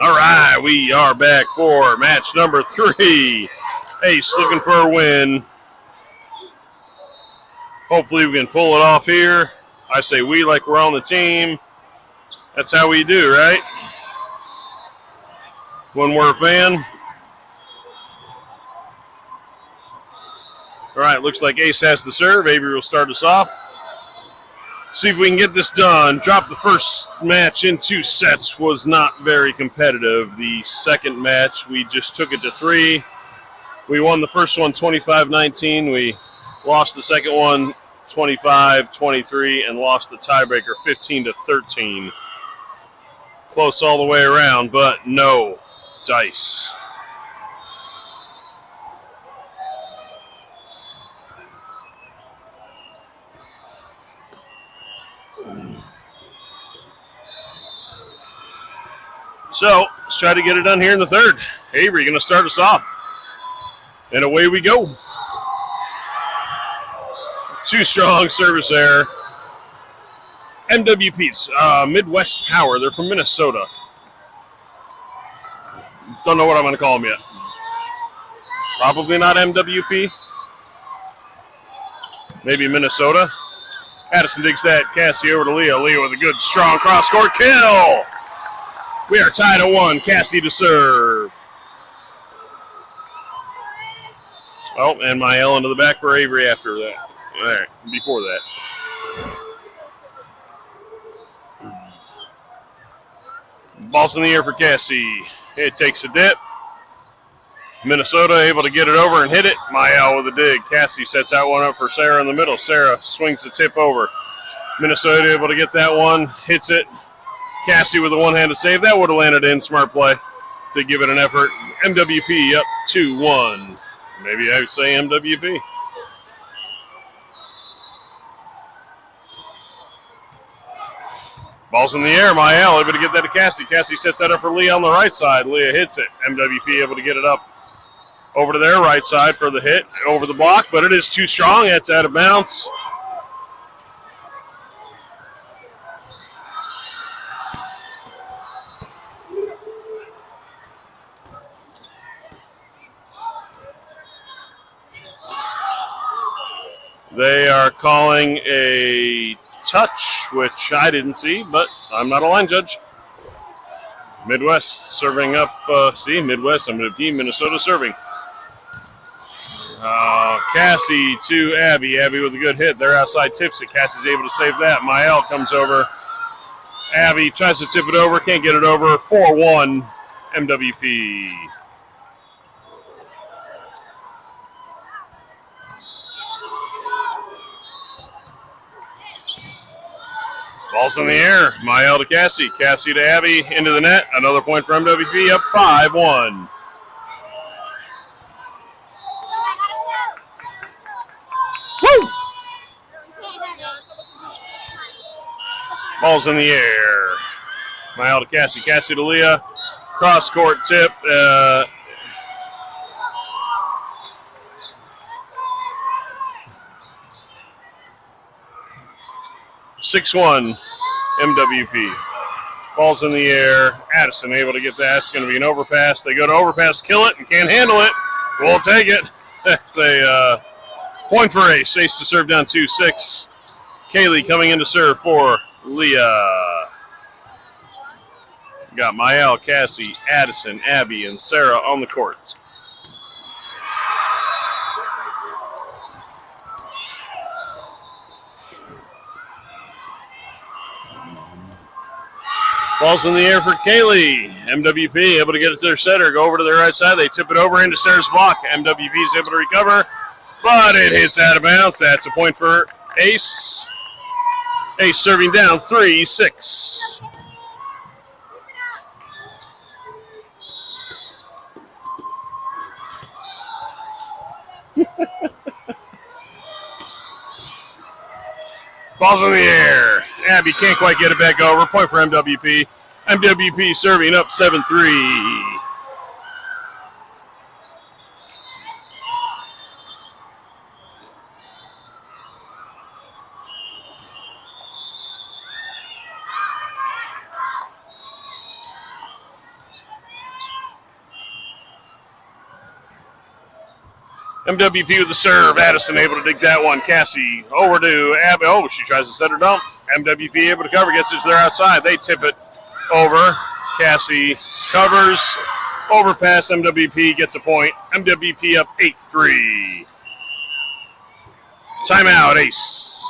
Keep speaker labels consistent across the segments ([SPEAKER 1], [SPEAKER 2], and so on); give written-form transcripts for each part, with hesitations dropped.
[SPEAKER 1] All right, we are back for match number 3. Ace looking for a win. Hopefully we can pull it off here. I say we like we're on the team. That's how we do, right? When we're a fan. All right, looks like Ace has the serve. Avery will start us off. See if we can get this done. Drop the first match in 2 sets. Was not very competitive. The second match, we just took it to 3. We won the first one 25-19. We lost the second one 25-23 and lost the tiebreaker 15-13. Close all the way around, but no dice. So, let's try to get it done here in the third. Avery going to start us off. And away we go. Too strong service error. MWP's Midwest Power. They're from Minnesota. Don't know what I'm going to call them yet. Probably not MWP. Maybe Minnesota. Addison digs that. Cassie over to Leah. Leah with a good, strong cross-court kill. We are tied at 1. Cassie to serve. Oh, and my L into the back for Avery after that. All right, before that. Ball's in the air for Cassie. It takes a dip. Minnesota able to get it over and hit it. Mael with a dig. Cassie sets that one up for Sarah in the middle. Sarah swings the tip over. Minnesota able to get that one. Hits it. Cassie with a one-handed save. That would have landed in. Smart play to give it an effort. MWP up 2-1. Maybe I would say MWP. Ball's in the air. Mael able to get that to Cassie. Cassie sets that up for Leah on the right side. Leah hits it. MWP able to get it up over to their right side for the hit. Over the block, but it is too strong. It's out of bounds. They are calling a touch, which I didn't see, but I'm not a line judge. Midwest serving up. Midwest, MWP, Minnesota serving. Cassie to Abby. Abby with a good hit. They're outside, tips it. Cassie's able to save that. Mael comes over. Abby tries to tip it over. Can't get it over. 4-1 MWP. Ball's in the air. Mael to Cassie. Cassie to Abby. Into the net. Another point for MWP. Up 5-1. Woo! Ball's in the air. Mael to Cassie. Cassie to Leah. Cross court tip. 6-1 MWP. Ball's in the air. Addison able to get that. It's going to be an overpass. They go to overpass, kill it, and can't handle it. We'll take it. That's a point for Ace. Ace to serve down 2-6. Kaylee coming in to serve for Leah. Got Mael, Cassie, Addison, Abby, and Sarah on the court. Ball's in the air for Kaylee. MWP able to get it to their setter. Go over to their right side. They tip it over into Sarah's block. MWP is able to recover, but it hits out of bounds. That's a point for Ace. Ace serving down 3-6. Ball's in the air. Abby can't quite get it back over. Point for MWP. MWP serving up 7-3. MWP with the serve. Addison able to dig that one. Cassie over to Abby. Oh, she tries to set her dump. MWP able to cover. Gets it to their outside. They tip it over. Cassie covers. Overpass. MWP gets a point. MWP up 8-3. Timeout, Ace.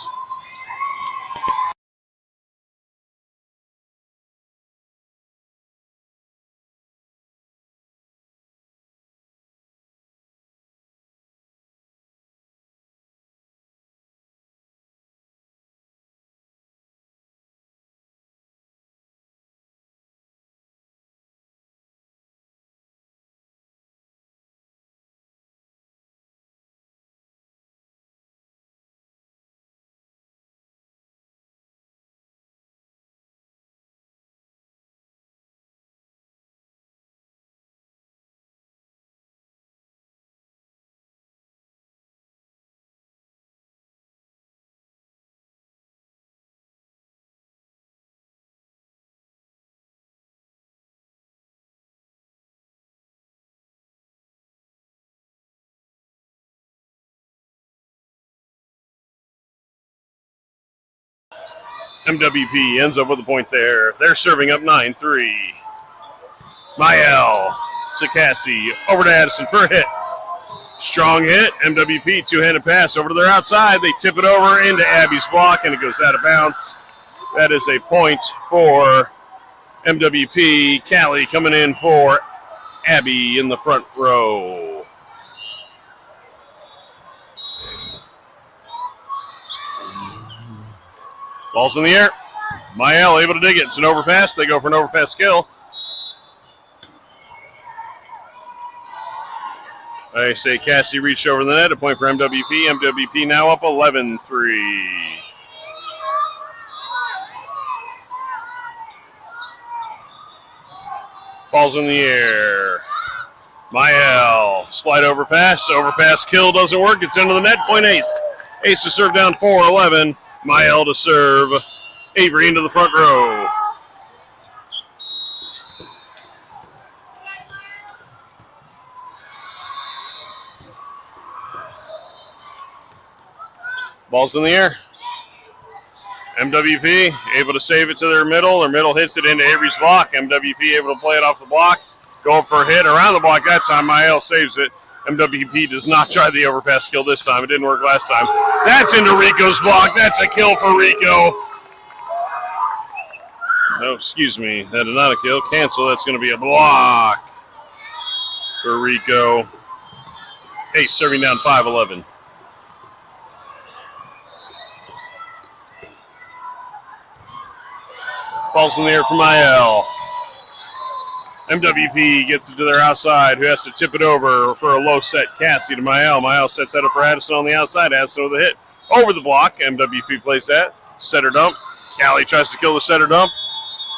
[SPEAKER 1] MWP ends up with a point there. They're serving up 9-3. Mael to Cassie. Over to Addison for a hit. Strong hit. MWP two-handed pass over to their outside. They tip it over into Abby's block, and it goes out of bounds. That is a point for MWP. Callie coming in for Abby in the front row. Ball's in the air. Mael able to dig it. It's an overpass. They go for an overpass kill. I say Cassie reached over the net. A point for MWP. MWP now up 11-3. Ball's in the air. Mael. Slide overpass. Overpass kill doesn't work. It's into the net. Point Ace. Ace to serve down 4-11. Mael to serve. Avery into the front row. Ball's in the air. MWP able to save it to their middle. Their middle hits it into Avery's block. MWP able to play it off the block. Going for a hit around the block that time. Mael saves it. MWP does not try the overpass kill this time. It didn't work last time. That's into Rico's block. That's a kill for Rico. No, excuse me. That is not a kill. Cancel. That's going to be a block for Rico. Ace serving down 5-11. Ball's in the air for Mael. MWP gets it to their outside, who has to tip it over for a low set. Cassie to Mael. Mael sets that up for Addison on the outside. Addison with a hit over the block. MWP plays that. Setter dump. Callie tries to kill the setter dump.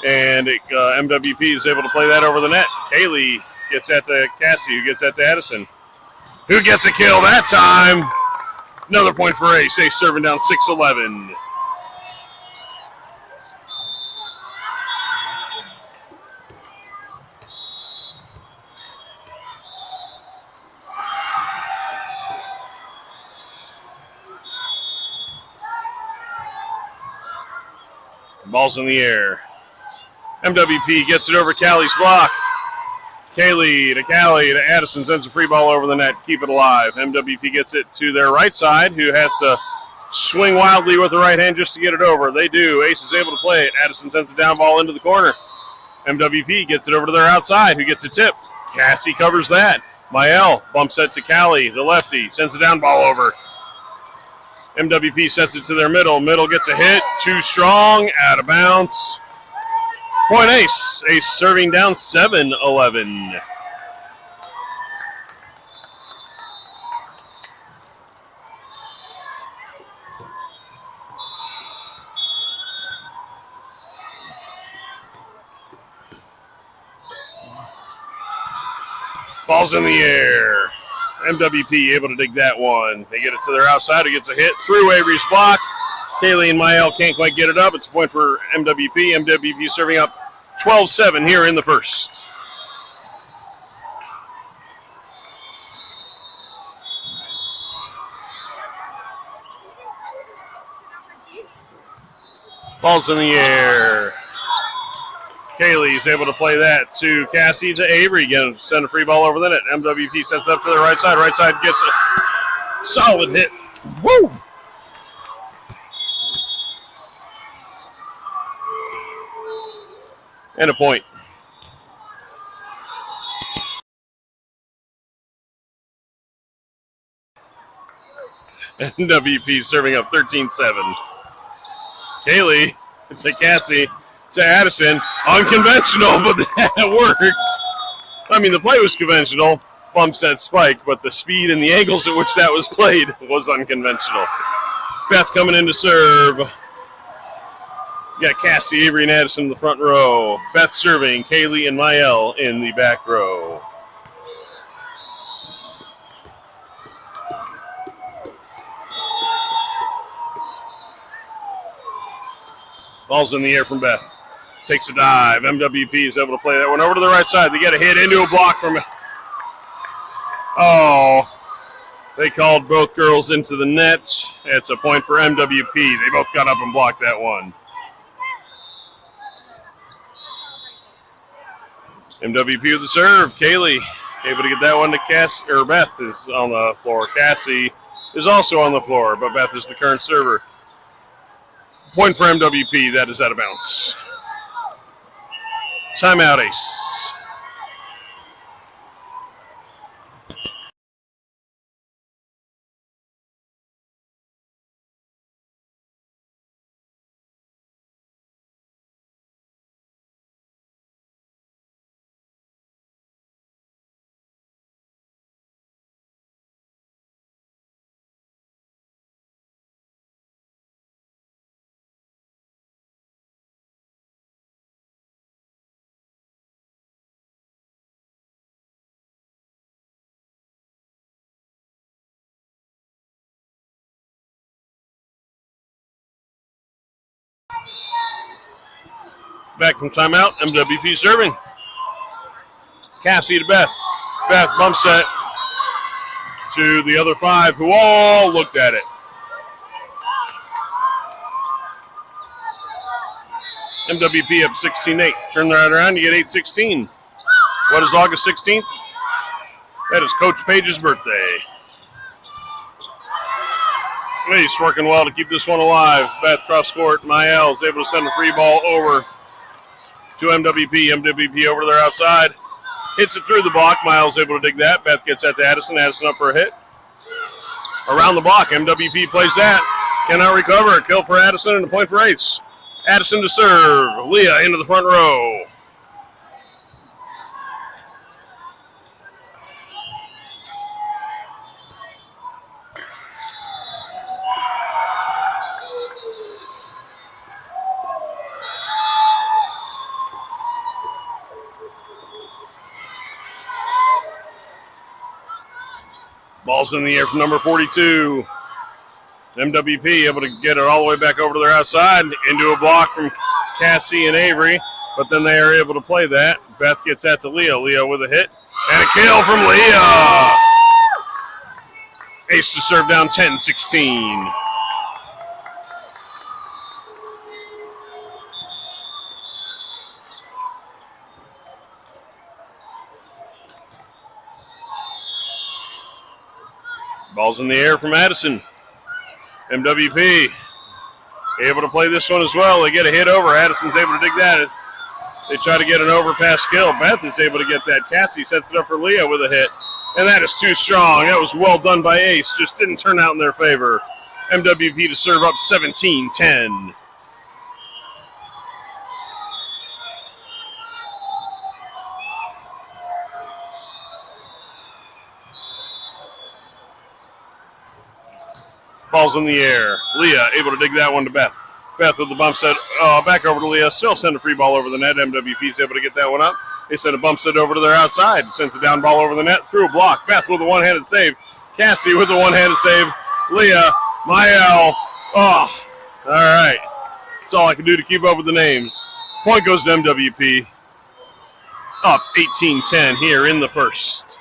[SPEAKER 1] And MWP is able to play that over the net. Kaylee gets at the Cassie, who gets at the Addison. Who gets a kill that time? Another point for Ace. Ace serving down 6-11. Ball's in the air. MWP gets it over Callie's block. Kaylee to Callie to Addison, sends a free ball over the net. Keep it alive. MWP gets it to their right side, who has to swing wildly with the right hand just to get it over. They do. Ace is able to play it. Addison sends the down ball into the corner. MWP gets it over to their outside, who gets a tip. Cassie covers that. Mael bumps that to Callie, the lefty, sends the down ball over. MWP sets it to their middle. Middle gets a hit. Too strong. Out of bounds. Point Ace. Ace serving down 7-11. Ball's in the air. MWP able to dig that one. They get it to their outside. It gets a hit through Avery's block. Kaylee and Mael can't quite get it up. It's a point for MWP. MWP serving up 12-7 here in the first. Ball's in the air. Kaylee's able to play that to Cassie to Avery. Again, send a free ball over the net. MWP sets it up to the right side. Right side gets a solid hit. Woo! And a point. MWP serving up 13-7. Kaylee to Cassie to Addison. Unconventional, but that worked. I mean, the play was conventional. Bump set spike, but the speed and the angles at which that was played was unconventional. Beth coming in to serve. You got Cassie, Avery, and Addison in the front row. Beth serving, Kaylee and Mael in the back row. Ball's in the air from Beth. Takes a dive. MWP is able to play that one over to the right side. They get a hit into a block from... Oh, they called both girls into the net. It's a point for MWP. They both got up and blocked that one. MWP with the serve. Kaylee able to get that one to Cassie, or Beth is on the floor. Cassie is also on the floor, but Beth is the current server. Point for MWP. That is out of bounds. Timeout, Ace. Back from timeout, MWP serving. Cassie to Beth. Beth bump set to the other five who all looked at it. MWP up 16-8. Turn that around, you get 8-16. What is August 16th? That is Coach Page's birthday. Ace working well to keep this one alive. Beth cross court. Mael is able to send a free ball over to MWP. MWP over to their outside. Hits it through the block. Miles able to dig that. Beth gets that to Addison. Addison up for a hit. Around the block. MWP plays that. Cannot recover. A kill for Addison and a point for Ace. Addison to serve. Leah into the front row. Ball's in the air from number 42. MWP able to get it all the way back over to their outside into a block from Cassie and Avery, but then they are able to play that. Beth gets that to Leah. Leah with a hit and a kill from Leah. Ace to serve down 10-16. Ball's in the air from Addison. MWP able to play this one as well. They get a hit over. Addison's able to dig that. They try to get an overpass kill. Beth is able to get that. Cassie sets it up for Leah with a hit. And that is too strong. That was well done by Ace. Just didn't turn out in their favor. MWP to serve up 17-10. Ball's in the air. Leah able to dig that one to Beth. Beth with the bump set back over to Leah. Still send a free ball over the net. MWP's able to get that one up. They send a bump set over to their outside. Sends a down ball over the net through a block. Beth with a one-handed save. Cassie with a one-handed save. Leah, Mael. Oh, all right. That's all I can do to keep up with the names. Point goes to MWP. Up 18-10 here in the first.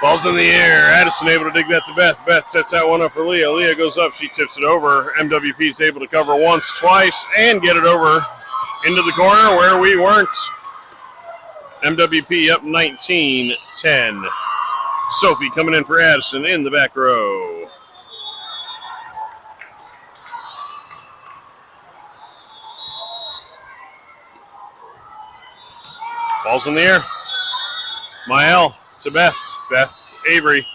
[SPEAKER 1] Ball's in the air. Addison able to dig that to Beth. Beth sets that one up for Leah. Leah goes up. She tips it over. MWP is able to cover once, twice, and get it over into the corner where we weren't. MWP up 19-10. Sophie coming in for Addison in the back row. Ball's in the air. Mael to Beth. Beth, Avery.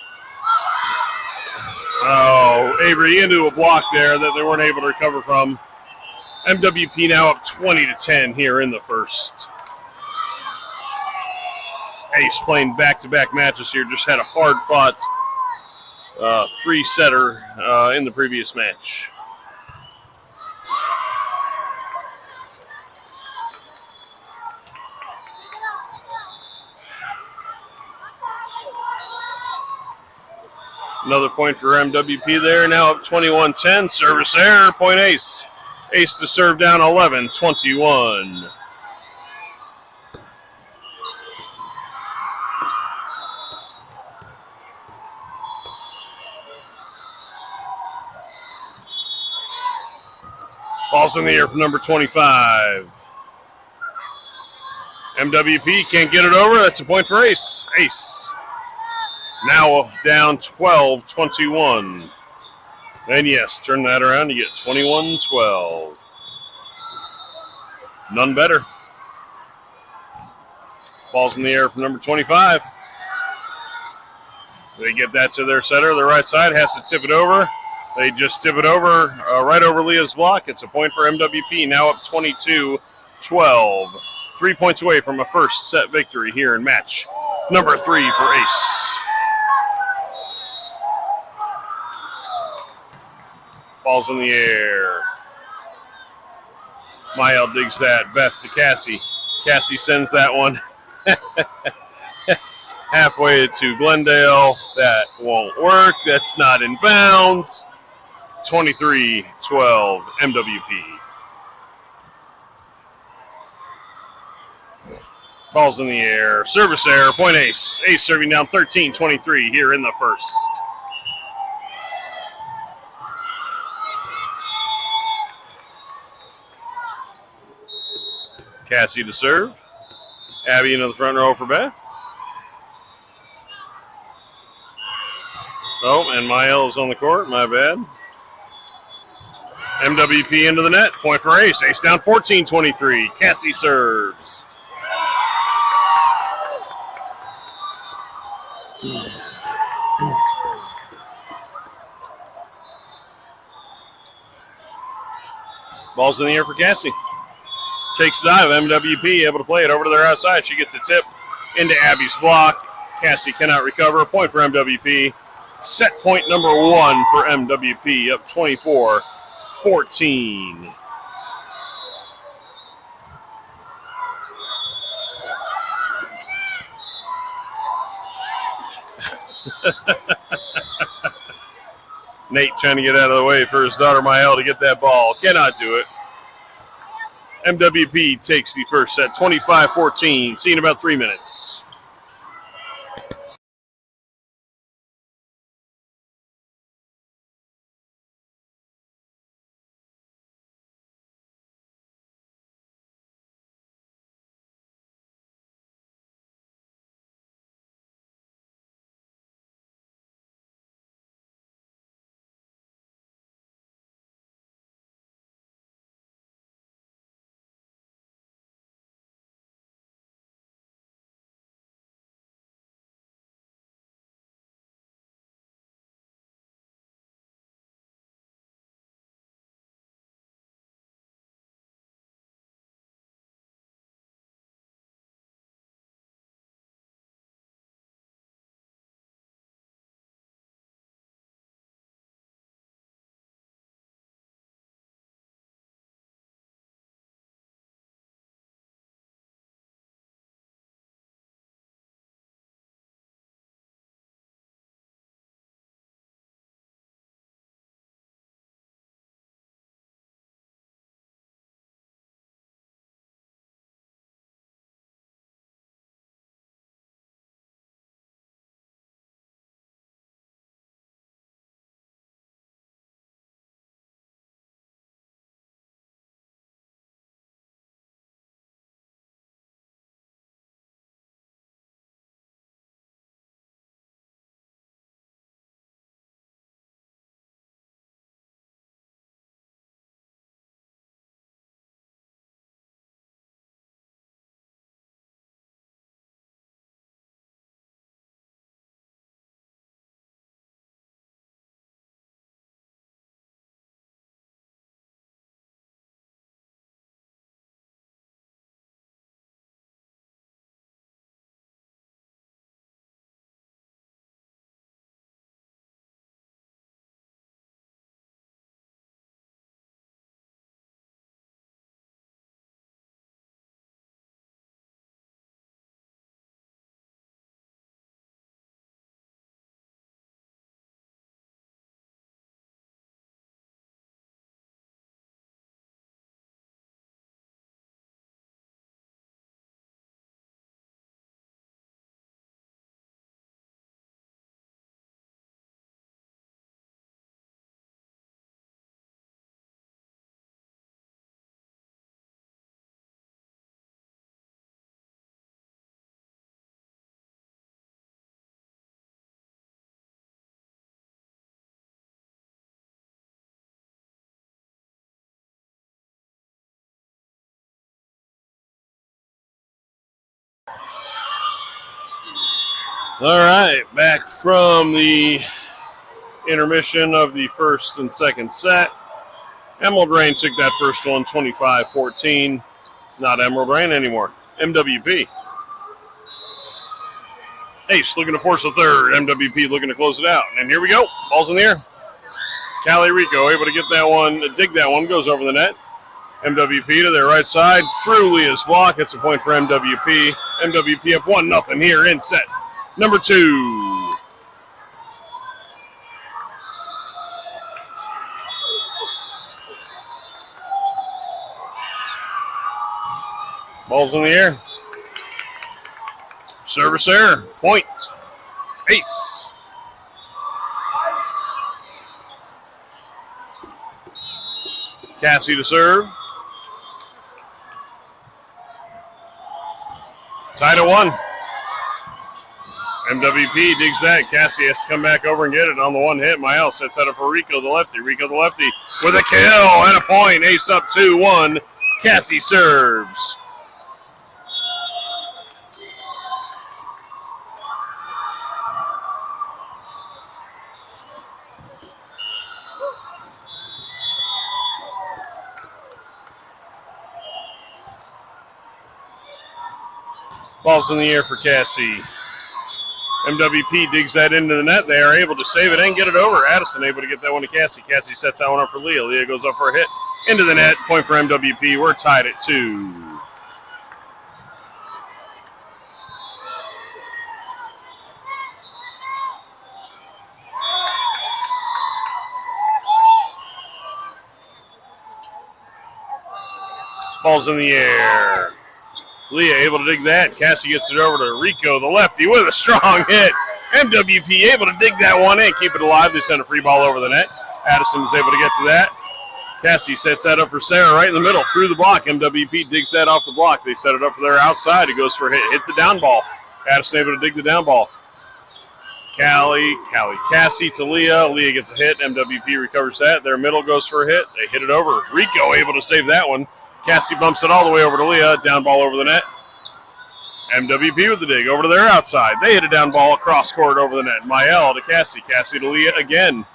[SPEAKER 1] Oh, Avery into a block there that they weren't able to recover from. MWP now up 20-10 here in the first. Ace playing back-to-back matches here. Just had a hard-fought three-setter in the previous match. Another point for MWP there. Now up 21-10. Service error. Point Ace. Ace to serve down 11-21. Ball's in the air for number 25. MWP can't get it over. That's a point for Ace. Ace. Now down 12-21. And yes, turn that around. You get 21-12. None better. Ball's in the air from number 25. They get that to their setter. The right side has to tip it over. They just tip it over, right over Leah's block. It's a point for MWP, now up 22-12. 3 points away from a first set victory here in match number 3 for Ace. Ball's in the air. Mael digs that. Beth to Cassie. Cassie sends that one halfway to Glendale. That won't work. That's not in bounds. 23-12 MWP. Ball's in the air. Service error. Point Ace. Ace serving down 13-23 here in the first. Cassie to serve. Abby into the front row for Beth. Oh, and Mael is on the court. My bad. MWP into the net. Point for Ace. Ace down 14-23. Cassie serves. Ball's in the air for Cassie. Takes a dive. MWP able to play it over to their outside. She gets a tip into Abby's block. Cassie cannot recover. A point for MWP. Set point number 1 for MWP. Up 24-14. Nate trying to get out of the way for his daughter Mael to get that ball. Cannot do it. MWP takes the first set, 25-14. See you in about 3 minutes. All right, back from the intermission of the first and second set. Emerald Rain took that first one, 25-14. Not Emerald Rain anymore. MWP. Ace looking to force a third. MWP looking to close it out. And here we go. Ball's in the air. Cali Rico able to get that one, dig that one, goes over the net. MWP to their right side, through Leah's block. It's a point for MWP. MWP up 1-0 here in set number 2. Ball's in the air. Service error. Point. Ace. Cassie to serve. Tied at 1. MWP digs that. Cassie has to come back over and get it on the one hit. Mael sets that up for Rico the lefty. Rico the lefty with a kill and a point. Ace up 2-1. Cassie serves. Ball's in the air for Cassie. MWP digs that into the net. They are able to save it and get it over. Addison able to get that one to Cassie. Cassie sets that one up for Leah. Leah goes up for a hit. Into the net. Point for MWP. We're tied at 2. Ball's in the air. Leah able to dig that. Cassie gets it over to Rico, the lefty, with a strong hit. MWP able to dig that one and keep it alive. They send a free ball over the net. Addison is able to get to that. Cassie sets that up for Sarah right in the middle, through the block. MWP digs that off the block. They set it up for their outside. It goes for a hit. Hits a down ball. Addison able to dig the down ball. Cassie to Leah. Leah gets a hit. MWP recovers that. Their middle goes for a hit. They hit it over. Rico able to save that one. Cassie bumps it all the way over to Leah. Down ball over the net. MWP with the dig over to their outside. They hit a down ball across court over the net. Mael to Cassie. Cassie to Leah again.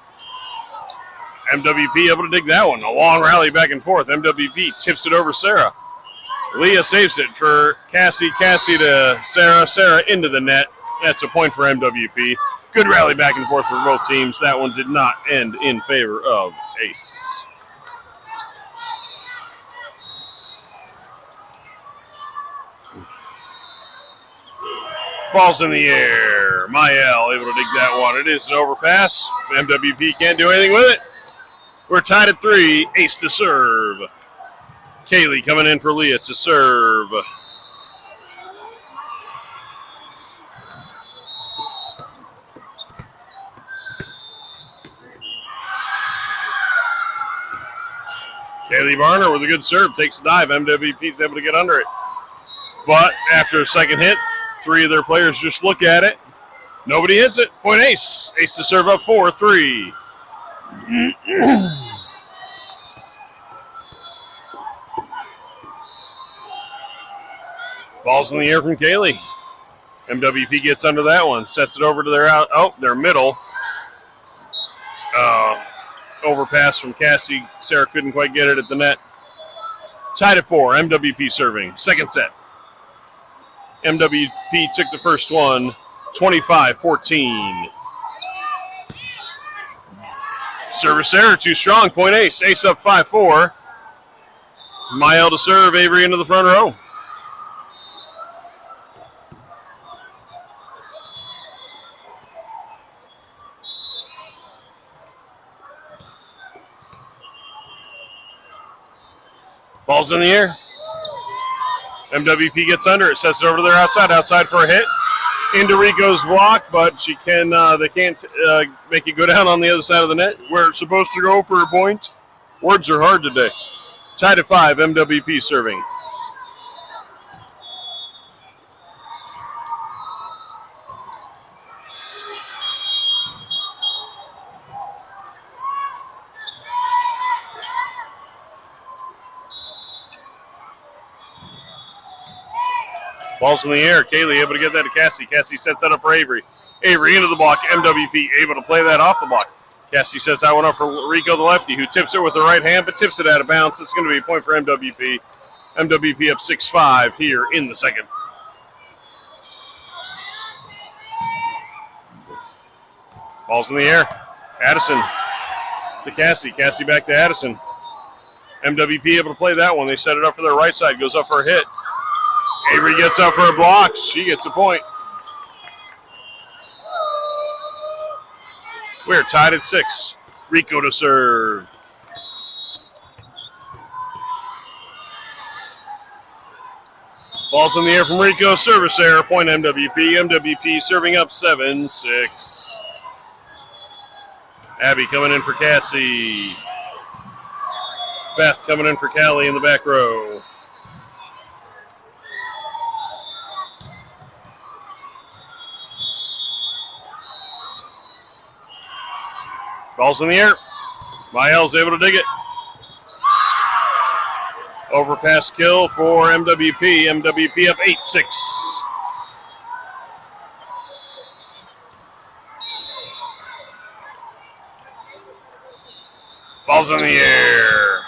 [SPEAKER 1] MWP able to dig that one. A long rally back and forth. MWP tips it over Sarah. Leah saves it for Cassie. Cassie to Sarah. Sarah into the net. That's a point for MWP. Good rally back and forth for both teams. That one did not end in favor of Ace. Ball's in the air. Mael able to dig that one. It is an overpass. MWP can't do anything with it. We're tied at 3. Ace to serve. Kaylee coming in for Leah to serve. Kaylee Varner with a good serve. Takes a dive. MWP's able to get under it. But after a second hit, 3 of their players just look at it. Nobody hits it. Point Ace. Ace to serve up 4-3. Ball's in the air from Kaylee. MWP gets under that one. Sets it over to their middle. Overpass from Cassie. Sarah couldn't quite get it at the net. Tied at 4. MWP serving. Second set. MWP took the first one, 25-14. Service error, too strong. Point Ace. Ace up 5-4. Mael to serve. Avery into the front row. Ball's in the air. MWP gets under it, sets it over to their outside for a hit. Into Rico's block, but they can't make it go down on the other side of the net where it's supposed to go for a point. Words are hard today. Tied at 5, MWP serving. Ball's in the air. Kaylee able to get that to Cassie. Cassie sets that up for Avery. Avery into the block. MWP able to play that off the block. Cassie sets that one up for Rico, the lefty, who tips it with the right hand, but tips it out of bounds. It's going to be a point for MWP. MWP up 6-5 here in the second. Ball's in the air. Addison to Cassie. Cassie back to Addison. MWP able to play that one. They set it up for their right side. Goes up for a hit. Avery gets up for a block. She gets a point. We're tied at 6. Rico to serve. Ball's in the air from Rico. Service error. Point MWP. MWP serving up 7-6. Abby coming in for Cassie. Beth coming in for Callie in the back row. Ball's in the air. Mael's able to dig it. Overpass kill for MWP. MWP up 8-6. Ball's in the air.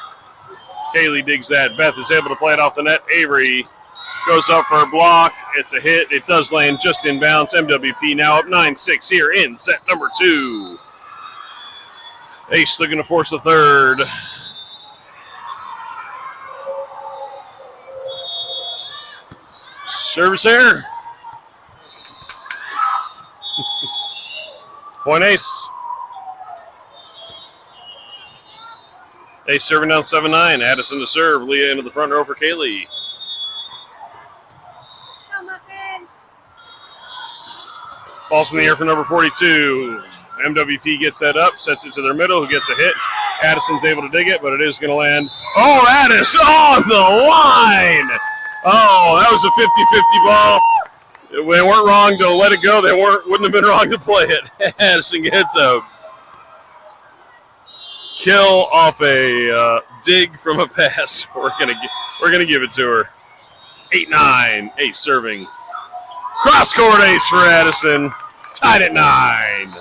[SPEAKER 1] Kaylee digs that. Beth is able to play it off the net. Avery goes up for a block. It's a hit. It does land just in bounds. MWP now up 9-6 here in set number 2. Ace looking to force the third. Service error. Point Ace. Ace serving down 7-9. Addison to serve. Leah into the front row for Kaylee. Ball's in the air for number 42. MWP gets that up, sets it to their middle, who gets a hit. Addison's able to dig it, but it is going to land. Oh, Addis on the line! Oh, that was a 50-50 ball. They weren't wrong to let it go. They wouldn't have been wrong to play it. Addison gets a kill off a dig from a pass. We're gonna give it to her. 8-9. Ace serving. Cross-court ace for Addison. Tied at 9.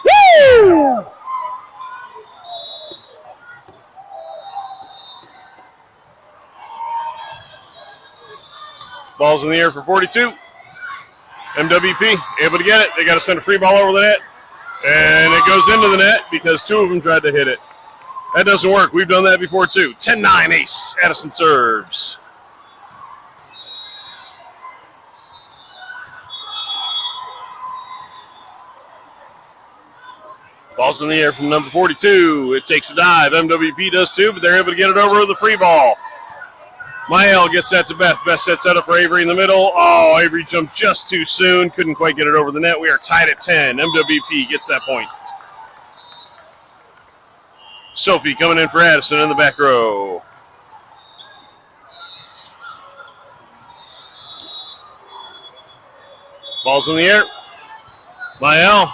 [SPEAKER 1] Woo! Ball's in the air for 42. MWP able to get it. They got to send a free ball over the net. And it goes into the net because 2 of them tried to hit it. That doesn't work. We've done that before too. 10-9 ace. Addison serves. Ball's in the air from number 42. It takes a dive. MWP does too, but they're able to get it over with the free ball. Mael gets that to Beth. Beth sets that up for Avery in the middle. Oh, Avery jumped just too soon. Couldn't quite get it over the net. We are tied at 10. MWP gets that point. Sophie coming in for Addison in the back row. Ball's in the air. Mael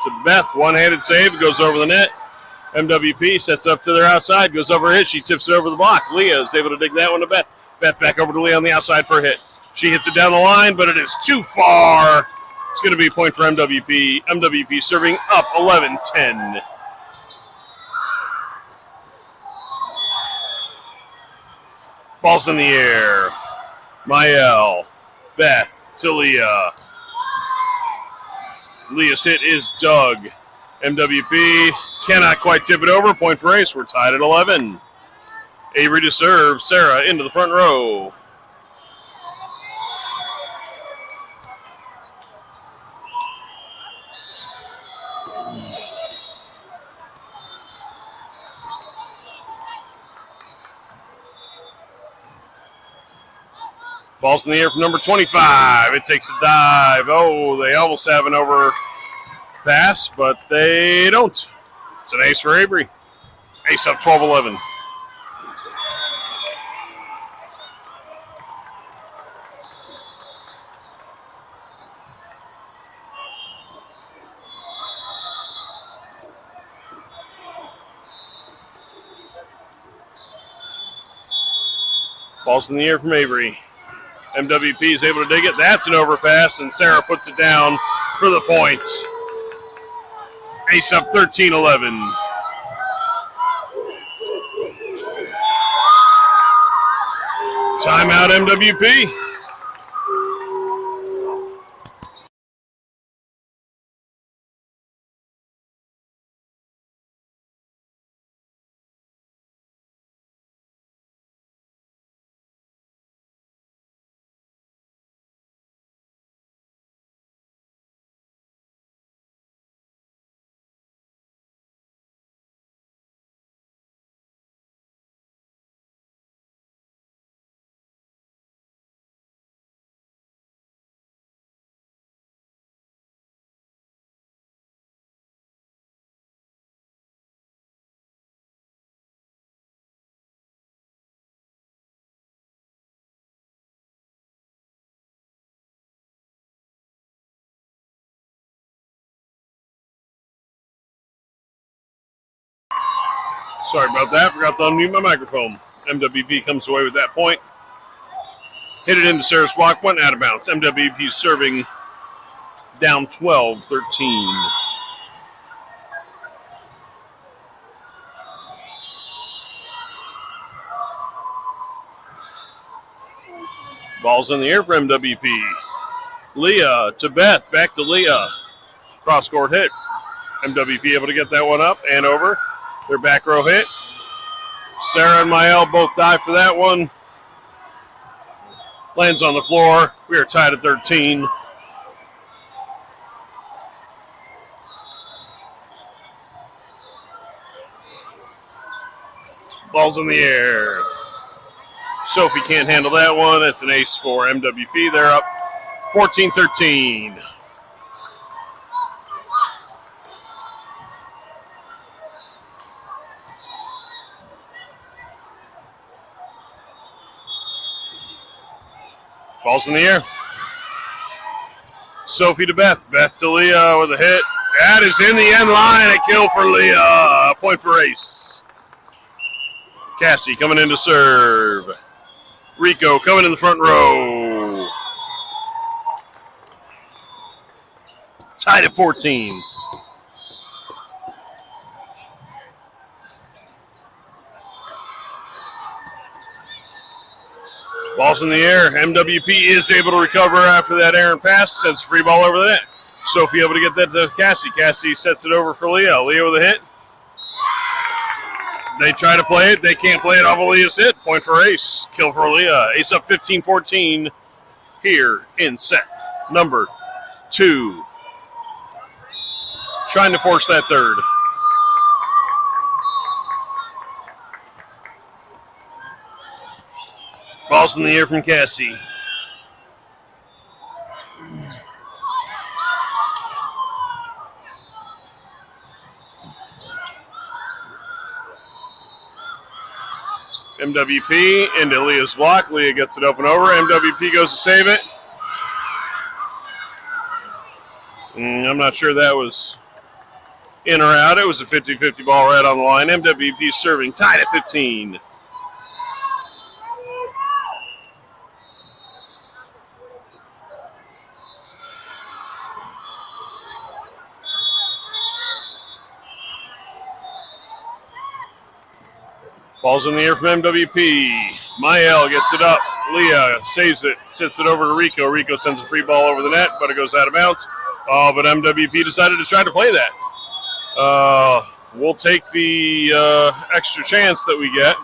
[SPEAKER 1] to Beth. One-handed save. Goes over the net. MWP sets up to their outside, goes over a hit. She tips it over the block. Leah is able to dig that one to Beth. Beth back over to Leah on the outside for a hit. She hits it down the line, but it is too far. It's going to be a point for MWP. MWP serving up 11-10. Ball's in the air. Mael. Beth to Leah. Leah's hit is dug. MWP cannot quite tip it over. Point for Ace. We're tied at 11. Avery to serve. Sarah into the front row. Ball's in the air from number 25. It takes a dive. Oh, they almost have an overpass, but they don't. It's an ace for Avery. Ace up 12-11. Ball's in the air from Avery. MWP is able to dig it. That's an overpass, and Sarah puts it down for the points. Ace up 13-11. Timeout, MWP. Sorry about that. Forgot to unmute my microphone. MWP comes away with that point. Hit it into Sarah's block. Went out of bounds. MWP serving down 12-13. Ball's in the air for MWP. Leah to Beth. Back to Leah. Cross-court hit. MWP able to get that one up and over. Their back row hit. Sarah and Mael both dive for that one. Lands on the floor. We are tied at 13. Ball's in the air. Sophie can't handle that one. That's an ace for MWP. They're up 14-13. Ball's in the air. Sophie to Beth. Beth to Leah with a hit. That is in the end line. A kill for Leah. A point for ace. Cassie coming in to serve. Rico coming in the front row. Tied at 14. Ball's in the air. MWP is able to recover after that errant pass. Sends a free ball over the net. Sophie able to get that to Cassie. Cassie sets it over for Leah. Leah with a hit. They try to play it. They can't play it off of Leah's hit. Point for ace. Kill for Leah. Ace up 15-14 here in set number 2. Trying to force that third. Ball's in the air from Cassie. MWP into Leah's block. Leah gets it up and over. MWP goes to save it. I'm not sure that was in or out. It was a 50-50 ball right on the line. MWP serving, tied at 15. Ball's in the air from MWP. Mael gets it up. Leah saves it, sits it over to Rico. Rico sends a free ball over the net, but it goes out of bounds. Oh, but MWP decided to try to play that. We'll take the extra chance that we get.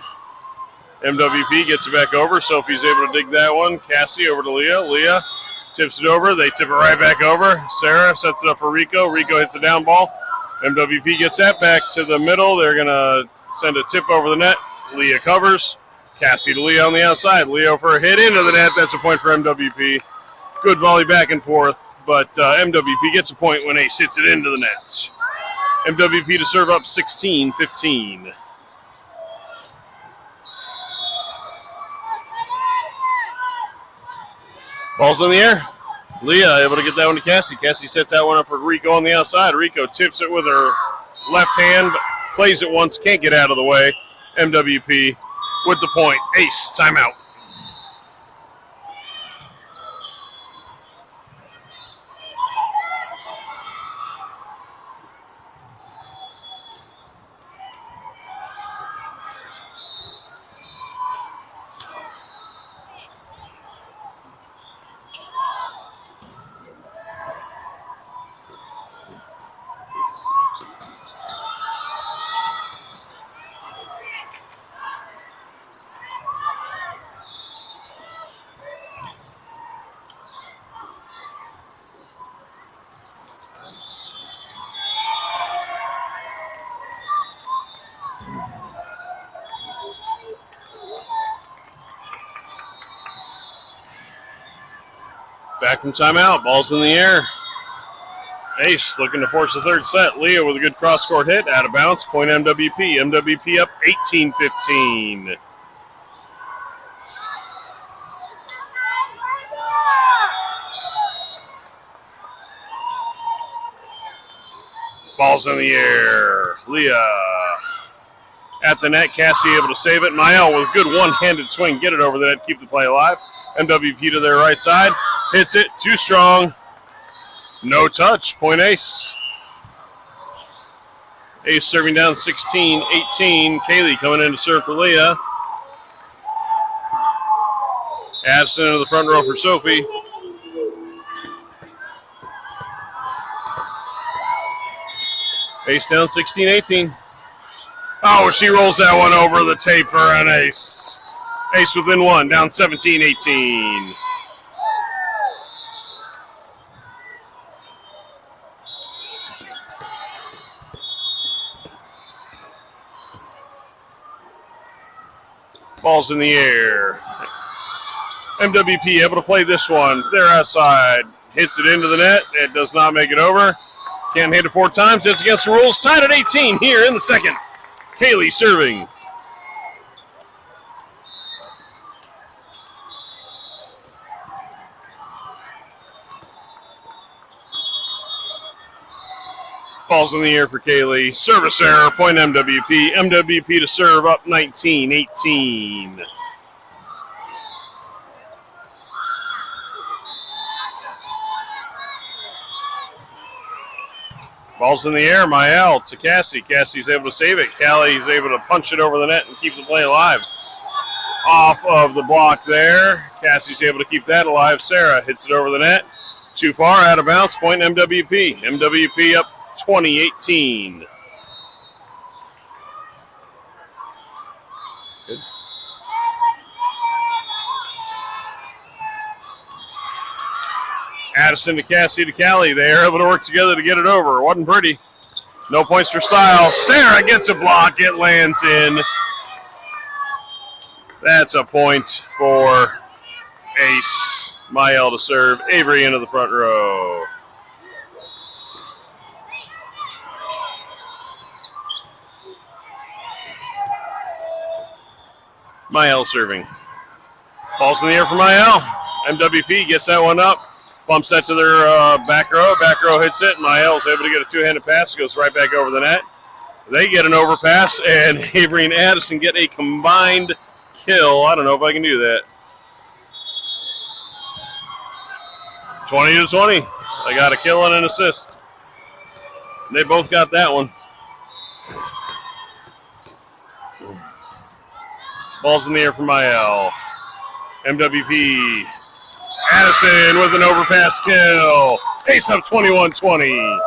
[SPEAKER 1] MWP gets it back over. Sophie's able to dig that one. Cassie over to Leah. Leah tips it over. They tip it right back over. Sarah sets it up for Rico. Rico hits the down ball. MWP gets that back to the middle. They're going to send a tip over the net. Leah covers. Cassie to Leah on the outside. Leo for a hit into the net. That's a point for MWP. Good volley back and forth, but MWP gets a point when Ace hits it into the net. MWP to serve up 16-15. Ball's in the air. Leah able to get that one to Cassie. Cassie sets that one up for Rico on the outside. Rico tips it with her left hand, but plays it once, can't get out of the way. MWP with the point. Ace, timeout. Back from timeout. Ball's in the air. Ace looking to force the third set. Leah with a good cross-court hit. Out of bounds. Point MWP. MWP up 18-15. Ball's in the air. Leah at the net. Cassie able to save it. Mael with a good one-handed swing. Get it over the net. Keep the play alive. MWP to their right side. Hits it. Too strong. No touch. Point Ace. Ace serving down 16-18. Kaylee coming in to serve for Leah. Addison into the front row for Sophie. Ace down 16-18. Oh, she rolls that one over the tape for an ace. Ace within one, down 17-18. Ball's in the air. MWP able to play this one. They're outside. Hits it into the net. It does not make it over. Can't hit it 4 times. It's against the rules. Tied at 18 here in the second. Kaylee serving. Ball's in the air for Kaylee. Service error. Point MWP. MWP to serve up 19-18. Ball's in the air. Mael to Cassie. Cassie's able to save it. Callie's able to punch it over the net and keep the play alive. Off of the block there. Cassie's able to keep that alive. Sarah hits it over the net. Too far, out of bounds. Point MWP. MWP up 20-18. Good. Addison to Cassie to Callie. They are able to work together to get it over. It wasn't pretty. No points for style. Sarah gets a block. It lands in. That's a point for Ace. Mael to serve. Avery into the front row. Mael serving. Ball's in the air for Mael. MWP gets that one up. Bumps that to their back row. Back row hits it. Mael's able to get a two-handed pass. Goes right back over the net. They get an overpass, and Avery and Addison get a combined kill. I don't know if I can do that. 20-20. They got a kill and an assist. They both got that one. Ball's in the air for Mael. MWP. Addison with an overpass kill. Ace up 21-20.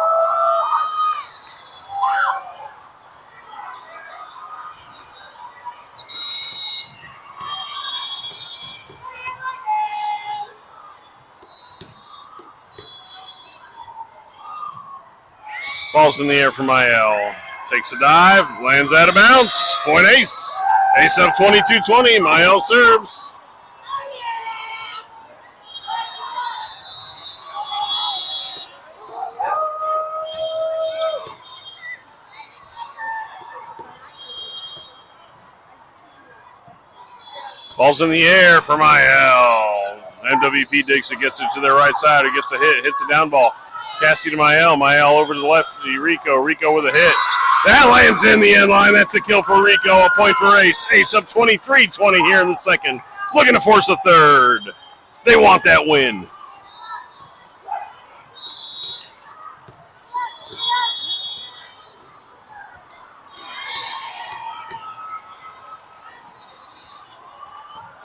[SPEAKER 1] Ball's in the air for Mael. Takes a dive, lands out of bounds. Point Ace. Ace up 22-20. Mael serves. Ball's in the air for Mael. MWP digs it, gets it to their right side. It gets a hit, hits a down ball. Cassie to Mael. Mael over to the left to Rico. Rico with a hit. That lands in the end line. That's a kill for Rico. A point for Ace. Ace up 23-20 here in the second. Looking to force a third. They want that win.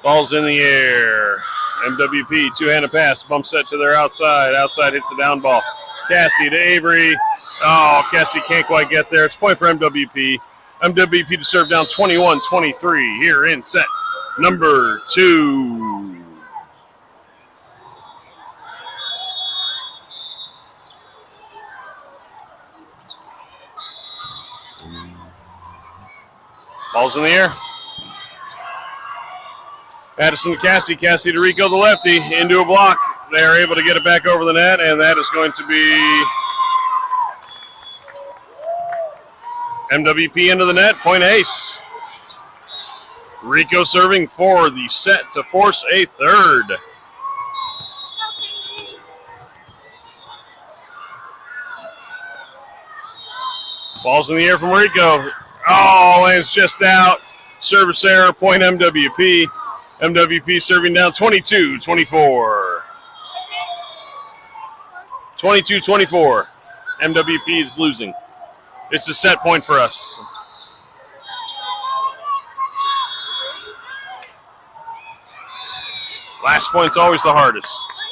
[SPEAKER 1] Ball's in the air. MWP, two-handed pass. Bumps that to their outside. Outside hits the down ball. Cassie to Avery. Oh, Cassie can't quite get there. It's a point for MWP. MWP to serve down 21-23 here in set number 2. Ball's in the air. Addison to Cassie. Cassie to Rico, the lefty. Into a block. They are able to get it back over the net, and that is going to be MWP into the net, point ace. Rico serving for the set to force a third. Ball's in the air from Rico. Oh, and it's just out. Service error, point MWP. MWP serving down 22-24. 22-24. MWP is losing. It's a set point for us. Last point's always the hardest.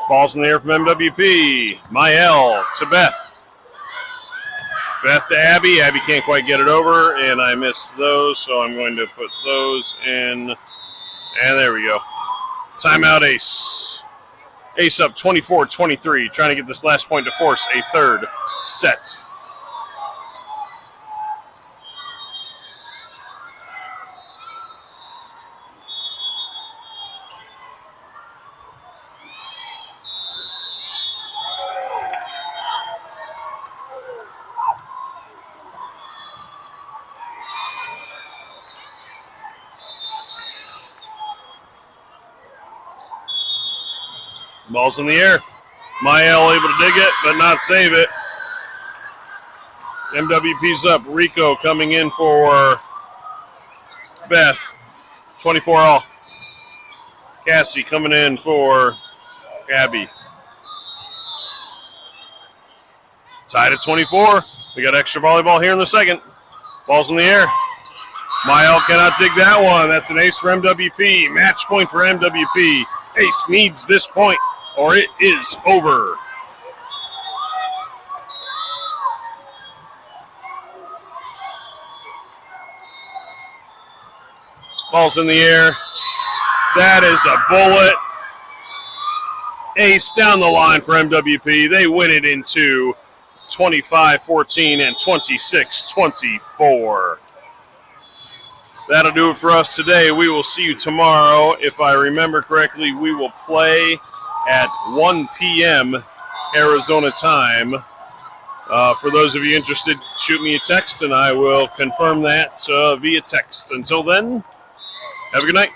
[SPEAKER 1] Ball's in the air from MWP. Mael to Beth. Beth to Abby. Abby can't quite get it over, and I missed those, so I'm going to put those in. And there we go. Timeout Ace. Ace up 24-23, trying to get this last point to force a third set. Ball's in the air. Mael able to dig it, but not save it. MWP's up. Rico coming in for Beth. 24 all. Cassie coming in for Abby. Tied at 24. We got extra volleyball here in the second. Ball's in the air. Mael cannot dig that one. That's an ace for MWP. Match point for MWP. Ace needs this point, or it is over. Ball's in the air. That is a bullet. Ace down the line for MWP. They win it in two, 25-14 and 26-24. That'll do it for us today. We will see you tomorrow. If I remember correctly, we will play at 1 p.m. Arizona time. For those of you interested, shoot me a text, and I will confirm that via text. Until then, have a good night.